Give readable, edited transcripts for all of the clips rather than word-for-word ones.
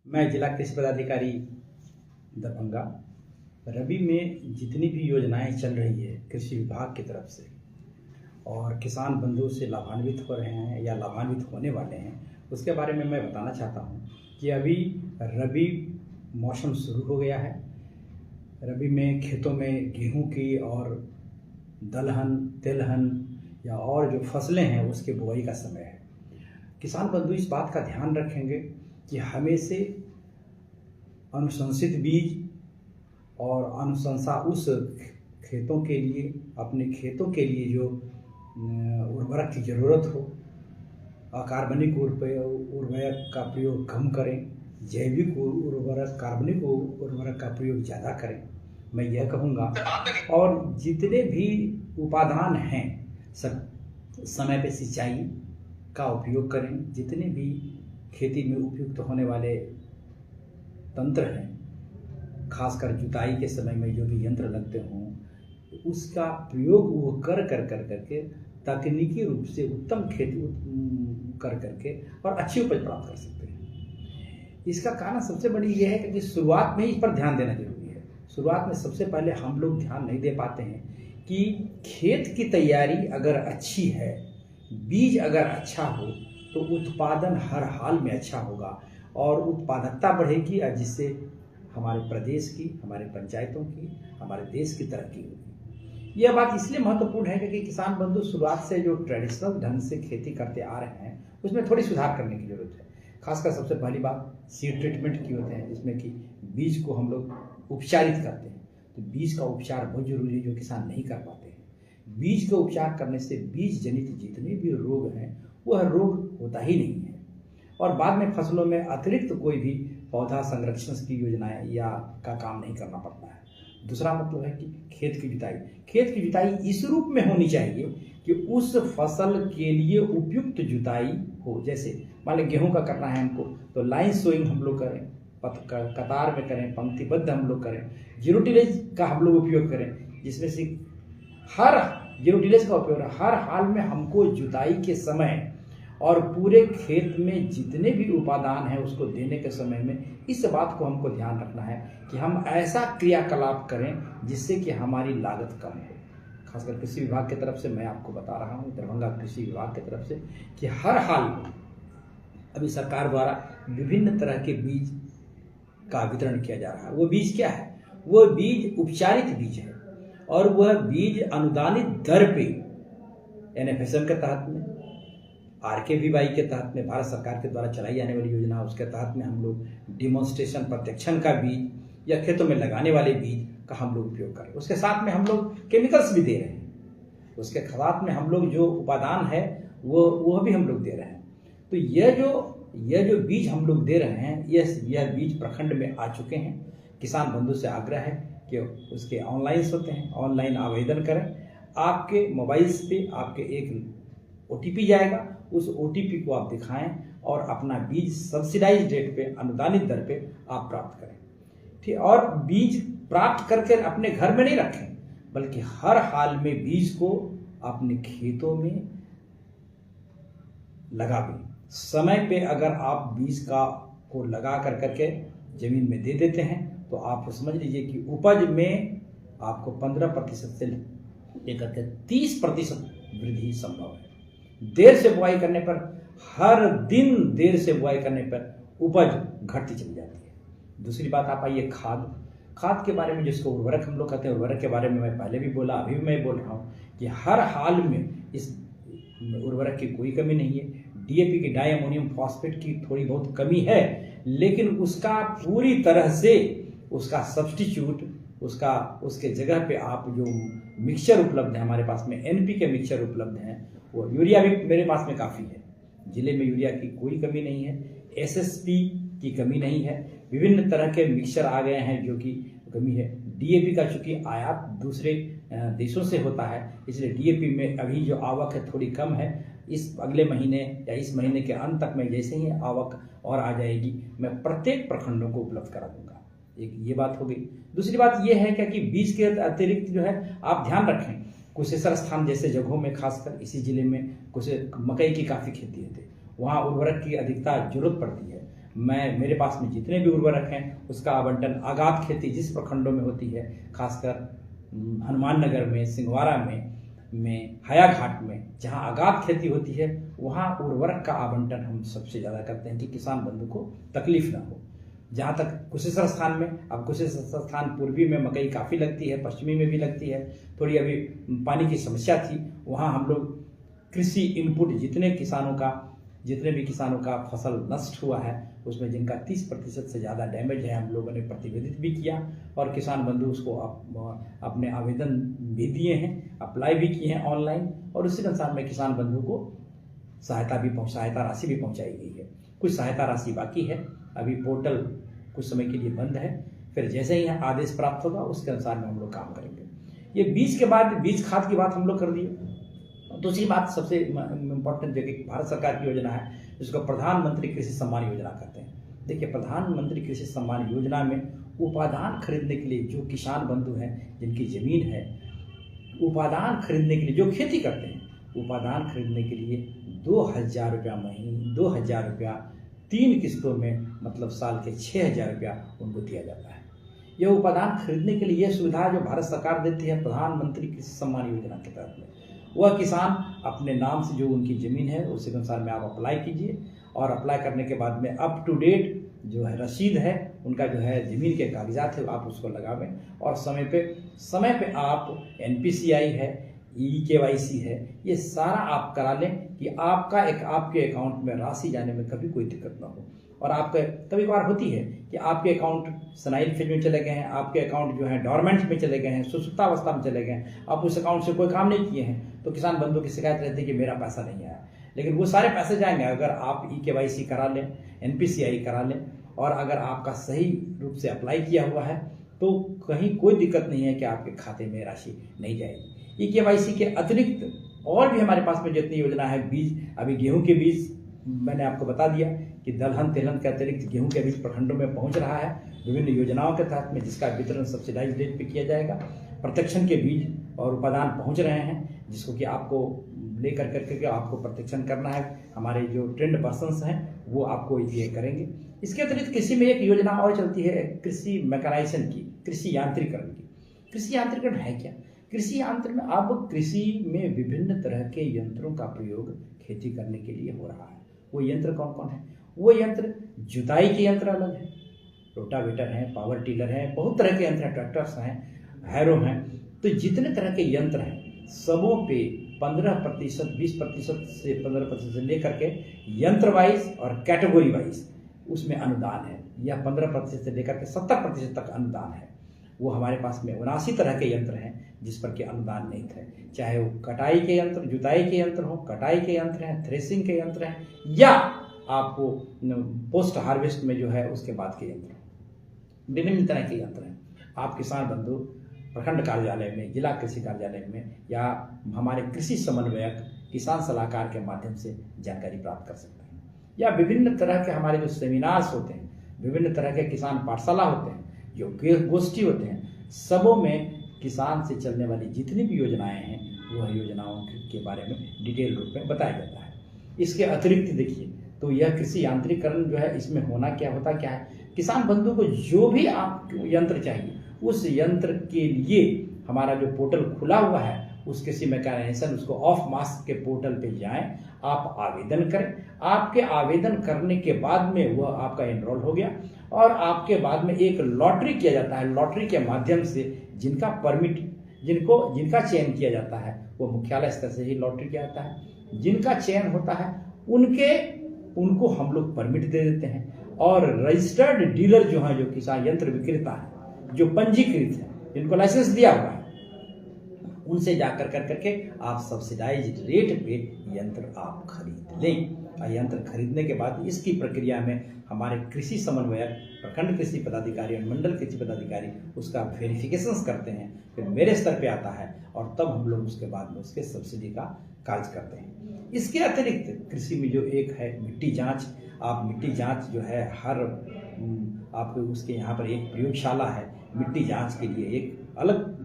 मैं जिला कृषि पदाधिकारी दरभंगा। रबी में जितनी भी योजनाएं चल रही है कृषि विभाग की तरफ से और किसान बंधु से लाभान्वित हो रहे हैं या लाभान्वित होने वाले हैं, उसके बारे में मैं बताना चाहता हूं कि अभी रबी मौसम शुरू हो गया है। रबी में खेतों में गेहूं की और दलहन, तिलहन या और जो फसलें हैं उसके बुआई का समय है। किसान बंधु इस बात का ध्यान रखेंगे कि हमें से अनुशंसित बीज और अनुशंसा उस खेतों के लिए, अपने खेतों के लिए जो उर्वरक की ज़रूरत हो, अकार्बनिक उर्वरक का प्रयोग कम करें, जैविक उर्वरक, कार्बनिक उर्वरक का प्रयोग ज़्यादा करें, मैं यह कहूँगा। और जितने भी उपादान हैं सब समय पे सिंचाई का उपयोग करें। जितने भी खेती में उपयुक्त होने वाले तंत्र हैं, खासकर जुताई के समय में जो भी यंत्र लगते हों, उसका प्रयोग वो करके तकनीकी रूप से उत्तम खेती करके और अच्छी उपज प्राप्त कर सकते हैं। इसका कारण सबसे बड़ी यह है कि शुरुआत में ही इस पर ध्यान देना जरूरी है। शुरुआत में सबसे पहले हम लोग ध्यान नहीं दे पाते हैं कि खेत की तैयारी अगर अच्छी है, बीज अगर अच्छा हो तो उत्पादन हर हाल में अच्छा होगा और उत्पादकता बढ़ेगी, जिससे हमारे प्रदेश की, हमारे पंचायतों की, हमारे देश की तरक्की होगी। यह बात इसलिए महत्वपूर्ण है क्योंकि किसान बंधु शुरुआत से जो ट्रेडिशनल ढंग से खेती करते आ रहे हैं उसमें थोड़ी सुधार करने की जरूरत है। खासकर सबसे पहली बात सीड ट्रीटमेंट की होते हैं, जिसमें कि बीज को हम लोग उपचारित करते हैं। तो बीज का उपचार बहुत जरूरी है, जो किसान नहीं कर पाते हैं। बीज का उपचार करने से बीज जनित जितने भी रोग हैं वह रोग होता ही नहीं है। और बाद में फसलों में अतिरिक्त कोई भी पौधा संरक्षण की योजनाएं या का काम नहीं करना पड़ता है। दूसरा मतलब है कि खेत की जुताई इस रूप में होनी चाहिए कि उस फसल के लिए उपयुक्त जुताई हो। जैसे मान लें गेहूं का करना है हमको, तो लाइन सोइंग हम लोग करें, कतार में करें, पंक्तिबद्ध हम लोग करें। जीरो टिलेज का हम लोग उपयोग करें, जिसमें से जीरो टिलेज का उपयोग हर हाल में हमको जुताई के समय और पूरे खेत में जितने भी उपादान हैं उसको देने के समय में इस बात को हमको ध्यान रखना है कि हम ऐसा क्रियाकलाप करें जिससे कि हमारी लागत कम हो। खासकर कृषि विभाग की तरफ से मैं आपको बता रहा हूँ, दरभंगा कृषि विभाग की तरफ से, कि हर हाल में अभी सरकार द्वारा विभिन्न तरह के बीज का वितरण किया जा रहा है। वो बीज क्या है? वो बीज उपचारित बीज है और वह बीज अनुदानित दर पे NFSM के तहत में, RKVY के तहत में, भारत सरकार के द्वारा चलाई जाने वाली योजना, उसके तहत में हम लोग डिमॉन्स्ट्रेशन प्रत्यक्षण का बीज या खेतों में लगाने वाले बीज का हम लोग उपयोग करें। उसके साथ में हम लोग केमिकल्स भी दे रहे हैं, उसके साथ में हम लोग जो उपादान है वह भी हम लोग दे रहे हैं। तो यह जो बीज हम लोग दे रहे हैं, यह बीज प्रखंड में आ चुके हैं। किसान बंधु से आग्रह है कि उसके ऑनलाइन होते हैं, ऑनलाइन आवेदन करें। आपके मोबाइल्स पे आपके एक OTP जाएगा, उस OTP को आप दिखाएं और अपना बीज सब्सिडाइज रेट पे, अनुदानित दर पे आप प्राप्त करें। ठीक, और बीज प्राप्त करके अपने घर में नहीं रखें, बल्कि हर हाल में बीज को अपने खेतों में लगावें। समय पे अगर आप बीज को लगा करके जमीन में दे देते हैं तो आप समझ लीजिए कि उपज में आपको 15% से लेकर 30% वृद्धि संभव है। देर से बुआई करने पर, हर दिन देर से बुआई करने पर उपज घटती चली जाती है। दूसरी बात आप आइए खाद के बारे में, जिसको उर्वरक हम लोग कहते हैं। उर्वरक के बारे में मैं पहले भी बोला, अभी भी मैं बोल रहा हूँ कि हर हाल में इस उर्वरक की कोई कमी नहीं है। DAP की, डाई अमोनियम फॉस्फेट की थोड़ी बहुत कमी है, लेकिन उसका पूरी तरह से उसका सब्स्टिट्यूट, उसके जगह पे आप जो मिक्सचर उपलब्ध है हमारे पास में, NPK मिक्सचर उपलब्ध हैं, वो यूरिया भी मेरे पास में काफ़ी है। जिले में यूरिया की कोई कमी नहीं है, SSP की कमी नहीं है। विभिन्न तरह के मिक्सचर आ गए हैं जो कि कमी है। DAP का चूंकि आयात दूसरे देशों से होता है, इसलिए DAP में अभी जो आवक है थोड़ी कम है। इस अगले महीने या इस महीने के अंत तक में जैसे ही आवक और आ जाएगी, मैं प्रत्येक प्रखंडों को उपलब्ध करा दूंगा। एक ये बात हो गई। दूसरी बात ये है कि बीज के अतिरिक्त जो है आप ध्यान रखें, कुशेश्वर स्थान जैसे जगहों में, खासकर इसी जिले में कुछ मकई की काफ़ी खेती होती है, वहाँ उर्वरक की अधिकता जरूरत पड़ती है। मेरे पास में जितने भी उर्वरक हैं उसका आवंटन आगाध खेती जिस प्रखंडों में होती है, खासकर हनुमान नगर में, सिंहवाड़ा में हायाघाट में, जहां आगाध खेती होती है वहां उर्वरक का आवंटन हम सबसे ज़्यादा करते हैं कि किसान बंधु को तकलीफ ना हो। जहाँ तक कुशेश्वर स्थान में, अब कुशेश्वर स्थान पूर्वी में मकई काफ़ी लगती है, पश्चिमी में भी लगती है, थोड़ी अभी पानी की समस्या थी, वहाँ हम लोग कृषि इनपुट जितने भी किसानों का फसल नष्ट हुआ है उसमें जिनका 30% से ज़्यादा डैमेज है, हम लोगों ने प्रतिवेदित भी किया और किसान बंधु उसको अपने आवेदन भी दिए हैं, अप्लाई भी किए हैं ऑनलाइन, और उसी अनुसार में किसान बंधु को सहायता राशि भी पहुंचाई गई है। कुछ सहायता राशि बाकी है, अभी पोर्टल कुछ समय के लिए बंद है, फिर जैसे ही आदेश प्राप्त होगा उसके अनुसार में हम लोग काम करेंगे। ये बीज खाद की बात हम लोग कर दिए। दूसरी बात सबसे इम्पोर्टेंट जो कि भारत सरकार की योजना है जिसको प्रधानमंत्री कृषि सम्मान योजना कहते हैं। देखिए, प्रधानमंत्री कृषि सम्मान योजना में उपादान खरीदने के लिए जो किसान बंधु हैं जिनकी जमीन है, उपादान खरीदने के लिए जो खेती करते हैं, उपादान खरीदने के लिए 2,000 रुपया महीने, 2,000 रुपया 3 किस्तों में, मतलब साल के 6,000 रुपया उनको दिया जाता है। यह उपादान खरीदने के लिए यह सुविधा जो भारत सरकार देती है प्रधानमंत्री कृषि सम्मान योजना के तहत में, वह किसान अपने नाम से जो उनकी ज़मीन है उसी के अनुसार में आप अप्लाई कीजिए, और अप्लाई करने के बाद में अप टू डेट जो है रसीद है उनका, जो है ज़मीन के कागजात है आप उसको लगावें, और समय पे आप NPCI है, EKYC है, ये सारा आप करा लें कि आपके अकाउंट में राशि जाने में कभी कोई दिक्कत ना हो। और आपके कभी कभार होती है कि आपके अकाउंट सनाइल फेज में चले गए हैं, आपके अकाउंट जो है डॉर्मेंट में चले गए हैं, सुसुप्तावस्था में चले गए हैं, आप उस अकाउंट से कोई काम नहीं किए हैं, तो किसान बंधु की शिकायत रहती है कि मेरा पैसा नहीं आया। लेकिन वो सारे पैसे जाएंगे अगर आप EKYC करा लें, NPCI करा लें, और अगर आपका सही रूप से अप्लाई किया हुआ है तो कहीं कोई दिक्कत नहीं है कि आपके खाते में राशि नहीं जाएगी। EKYC के अतिरिक्त और भी हमारे पास में जितनी योजना है, अभी गेहूं के बीज मैंने आपको बता दिया कि दलहन तेलहन के अतिरिक्त गेहूं के बीज प्रखंडों में पहुंच रहा है विभिन्न योजनाओं के तहत में, जिसका वितरण सब्सिडाइज रेट पे किया जाएगा। प्रत्यक्षण के बीज और उपादान पहुंच रहे हैं जिसको कि आपको लेकर करके आपको प्रत्यक्षण करना है, हमारे जो ट्रेंड पर्सन्स हैं वो आपको ये करेंगे। इसके अतिरिक्त कृषि में एक योजना और चलती है कृषि मैकेनाइजेशन की, कृषि यांत्रिकरण की। कृषि यांत्रिकरण है क्या? कृषि यांत्रिकरण, अब कृषि में विभिन्न तरह के यंत्रों का प्रयोग खेती करने के लिए हो रहा है। वो यंत्र कौन कौन है? वो यंत्र, जुताई के यंत्र अलग है, रोटावेटर हैं, पावर टिलर हैं, बहुत तरह के यंत्र हैं, ट्रैक्टर्स हैं, हैरो हैं। तो जितने तरह के यंत्र हैं सबों पे 15%, 20% से 15% से लेकर के यंत्र वाइज और कैटेगरी वाइज उसमें अनुदान है, या 15% से लेकर के 70% तक अनुदान है। वो हमारे पास में 79 तरह के यंत्र हैं जिस पर के अनुदान नहीं थे, चाहे वो कटाई के यंत्र, जुताई के यंत्र हो, कटाई के यंत्र हैं, थ्रेसिंग के यंत्र हैं, या आपको पोस्ट हार्वेस्ट में जो है उसके बाद के यंत्र, विभिन्न तरह के यंत्र हैं। आप किसान बंधु प्रखंड कार्यालय में, जिला कृषि कार्यालय में, या हमारे कृषि समन्वयक, किसान सलाहकार के माध्यम से जानकारी प्राप्त कर सकते हैं, या विभिन्न तरह के हमारे जो सेमिनार्स होते हैं, विभिन्न तरह के किसान पाठशाला होते हैं, जो गोष्ठी होते हैं, सबों में किसान से चलने वाली जितनी भी योजनाएं हैं वह योजनाओं के बारे में डिटेल रूप में बताया जाता है। इसके अतिरिक्त देखिए तो यह कृषि यांत्रिकरण जो है, इसमें होना क्या है, किसान बंधु को जो भी आप यंत्र चाहिए उस यंत्र के लिए हमारा जो पोर्टल खुला हुआ है उस कृषि मैकेनाइजेशन, उसको ऑफ मास के पोर्टल पे जाएं, आप आवेदन करें। आपके आवेदन करने के बाद में वह आपका एनरोल हो गया, और आपके बाद में एक लॉटरी किया जाता है। लॉटरी के माध्यम से जिनका चयन किया जाता है वो मुख्यालय स्तर से ही लॉटरी किया जाता है। जिनका चयन होता है उनको हम लोग परमिट दे देते हैं, और रजिस्टर्ड डीलर जो है, जो किसान यंत्र विक्रेता है, जो पंजीकृत है, जिनको लाइसेंस दिया हुआ है, उनसे जाकर करके आप सब्सिडाइज्ड रेट पे यंत्र आप खरीद लें। यंत्र खरीदने के बाद इसकी प्रक्रिया में हमारे कृषि समन्वयक, प्रखंड कृषि पदाधिकारी और मंडल कृषि पदाधिकारी उसका वेरिफिकेशंस करते हैं, फिर मेरे स्तर पे आता है, और तब हम लोग उसके बाद में उसके सब्सिडी का कार्य करते हैं। इसके अतिरिक्त कृषि में जो एक है मिट्टी जाँच, आप मिट्टी जाँच जो है आपको उसके यहाँ पर एक प्रयोगशाला है मिट्टी जाँच के लिए एक अलग,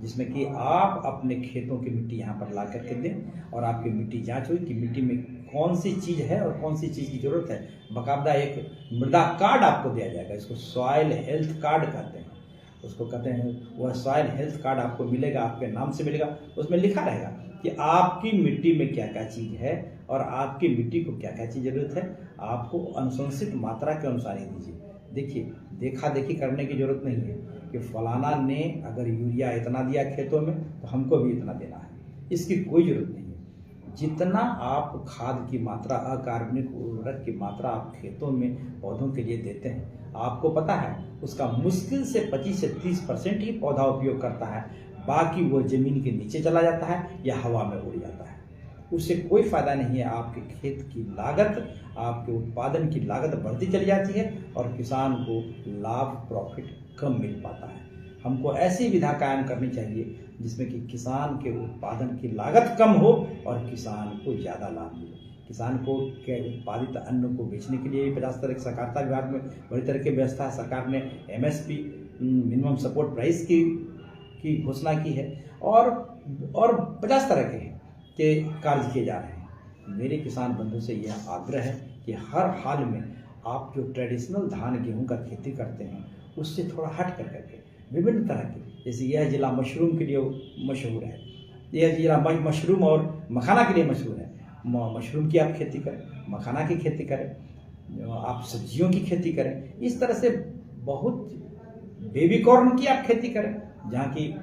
जिसमें कि आप अपने खेतों की मिट्टी यहाँ पर ला करके दें और आपकी मिट्टी जाँच हुई कि मिट्टी में कौन सी चीज़ है और कौन सी चीज़ की ज़रूरत है, बाकायदा एक मृदा कार्ड आपको दिया जाएगा। इसको सॉइल हेल्थ कार्ड कहते हैं, उसको कहते हैं। वह सॉइल हेल्थ कार्ड आपको मिलेगा, आपके नाम से मिलेगा। उसमें लिखा रहेगा कि आपकी मिट्टी में क्या क्या चीज़ है और आपकी मिट्टी को क्या क्या चीज़ ज़रूरत है, आपको अनुशंसित मात्रा के अनुसार ही दीजिए। देखिए, देखा देखी करने की ज़रूरत नहीं है कि फलाना ने अगर यूरिया इतना दिया खेतों में तो हमको भी इतना देना है, इसकी कोई ज़रूरत नहीं है। जितना आप खाद की मात्रा, अकार्बनिक उर्वरक की मात्रा आप खेतों में पौधों के लिए देते हैं, आपको पता है उसका मुश्किल से 25 से 30% ही पौधा उपयोग करता है, बाकी वो ज़मीन के नीचे चला जाता है या हवा में उड़ जाता है। उससे कोई फ़ायदा नहीं है। आपके खेत की लागत, आपके उत्पादन की लागत बढ़ती चली जाती है और किसान को लाभ, प्रॉफिट कम मिल पाता है। हमको ऐसी विधा कायम करनी चाहिए जिसमें कि किसान के उत्पादन की लागत कम हो और किसान को ज़्यादा लाभ मिले। किसान को के उत्पादित अन्न को बेचने के लिए 50 तरह की सहकारिता विभाग में बड़ी तरह की व्यवस्था है। सरकार ने MSP, मिनिमम सपोर्ट प्राइस की घोषणा की है और 50 तरह के कार्य किए जा रहे हैं। मेरे किसान बंधु से यह आग्रह है कि हर हाल में आप जो ट्रेडिशनल धान गेहूं का खेती करते हैं उससे थोड़ा हट कर करके विभिन्न तरह के, जैसे यह जिला मशरूम के लिए मशहूर है, यह जिला मशरूम और मखाना के लिए मशहूर है। मशरूम की आप खेती करें, मखाना की खेती करें, आप सब्जियों की खेती करें। इस तरह से बहुत बेबी कॉर्न की आप खेती करें, जहाँ की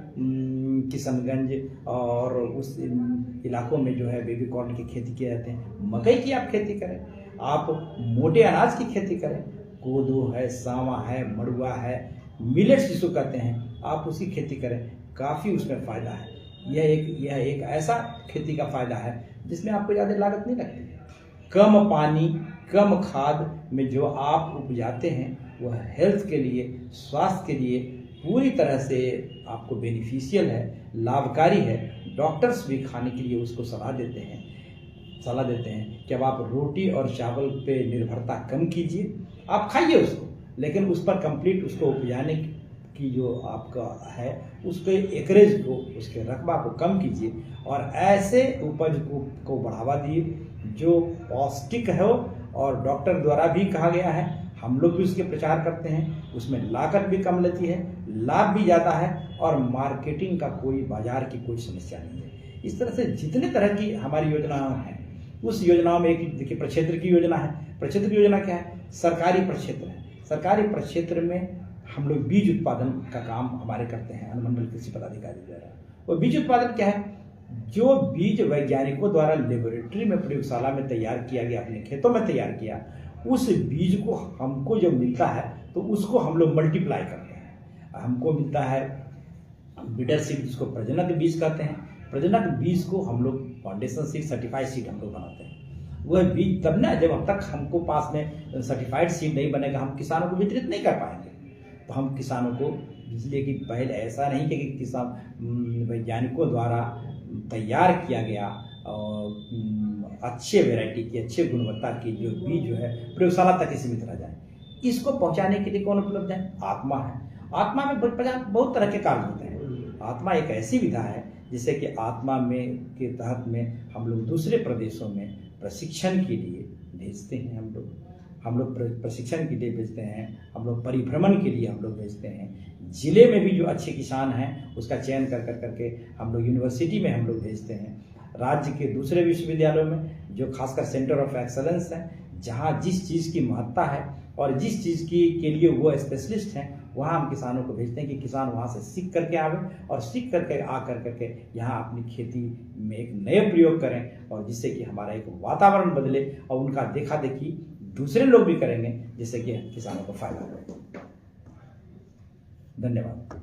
किशनगंज और उस इलाकों में जो है बेबी कॉर्न की खेती किए जाते हैं। मकई की आप खेती करें, आप मोटे अनाज की खेती करें, कोदो है, सावा है, मड़ुआ है, मिलेट्स जिसको कहते हैं, आप उसकी खेती करें। काफ़ी उसमें फ़ायदा है। यह एक ऐसा खेती का फ़ायदा है जिसमें आपको ज़्यादा लागत नहीं लगती है। कम पानी, कम खाद में जो आप उपजाते हैं वह हेल्थ के लिए, स्वास्थ्य के लिए पूरी तरह से आपको बेनिफिशियल है, लाभकारी है। डॉक्टर्स भी खाने के लिए उसको सलाह देते हैं कि अब आप रोटी और चावल पे निर्भरता कम कीजिए। आप खाइए उसको, लेकिन उस पर कंप्लीट उसको उपजाने की जो आपका है उसके एकरेज को, उसके रकबा को कम कीजिए और ऐसे उपज को बढ़ावा दिए जो पौष्टिक है और डॉक्टर द्वारा भी कहा गया है, हम लोग भी उसके प्रचार करते हैं। उसमें लागत भी कम लेती है, लाभ भी ज़्यादा है और मार्केटिंग का कोई, बाजार की कोई समस्या नहीं है। इस तरह से जितने तरह की हमारी योजनाएं हैं, उस योजनाओं में एक देखिए प्रक्षेत्र की योजना है। प्रक्षेत्र की योजना क्या है? सरकारी प्रक्षेत्र है। सरकारी प्रक्षेत्र में हम लोग बीज उत्पादन का काम हमारे करते हैं अनुमंडल कृषि पदाधिकारी द्वारा। और बीज उत्पादन क्या है? जो बीज वैज्ञानिकों द्वारा लेबोरेटरी में, प्रयोगशाला में तैयार किया गया, अपने खेतों में तैयार किया, उस बीज को हमको जब मिलता है तो उसको हम लोग मल्टीप्लाई करते हैं। हमको मिलता है ब्रीडर सीड, जिसको प्रजनक बीज कहते हैं। प्रजनक बीज को हम लोग फाउंडेशन सीड, सर्टिफाइड सीड हम लोग बनाते हैं। वह बीज तब ना, जब तक हमको पास में सर्टिफाइड सीड नहीं बनेगा हम किसानों को वितरित नहीं कर पाएंगे। तो हम किसानों को, इसलिए कि पहले ऐसा नहीं कि किसान वैज्ञानिकों द्वारा तैयार किया गया और अच्छे वैरायटी की, अच्छे गुणवत्ता की जो बीज जो है प्रयोगशाला तक ही सीमित रह जाए। इसको पहुंचाने के लिए कौन उपलब्ध है? आत्मा है। आत्मा में बहुत तरह के कार्य होते हैं। आत्मा एक ऐसी विधा है जिससे कि आत्मा में के तहत में हम लोग दूसरे प्रदेशों में प्रशिक्षण के लिए भेजते हैं। हम लोग प्रशिक्षण के लिए भेजते हैं, हम लोग परिभ्रमण के लिए हम लोग भेजते हैं। ज़िले में भी जो अच्छे किसान हैं उसका चयन कर करके हम लोग यूनिवर्सिटी में हम लोग भेजते हैं। राज्य के दूसरे विश्वविद्यालयों में जो खासकर सेंटर ऑफ एक्सलेंस हैं, जहाँ जिस चीज़ की महत्ता है और जिस चीज़ के लिए वो स्पेशलिस्ट हैं, वहाँ हम किसानों को भेजते हैं कि किसान वहाँ से सीख करके आवे और सीख करके आ करके यहाँ अपनी खेती में एक नए प्रयोग करें और जिससे कि हमारा एक वातावरण बदले और उनका देखा देखी दूसरे लोग भी करेंगे, जिससे कि किसानों को फायदा हो। धन्यवाद।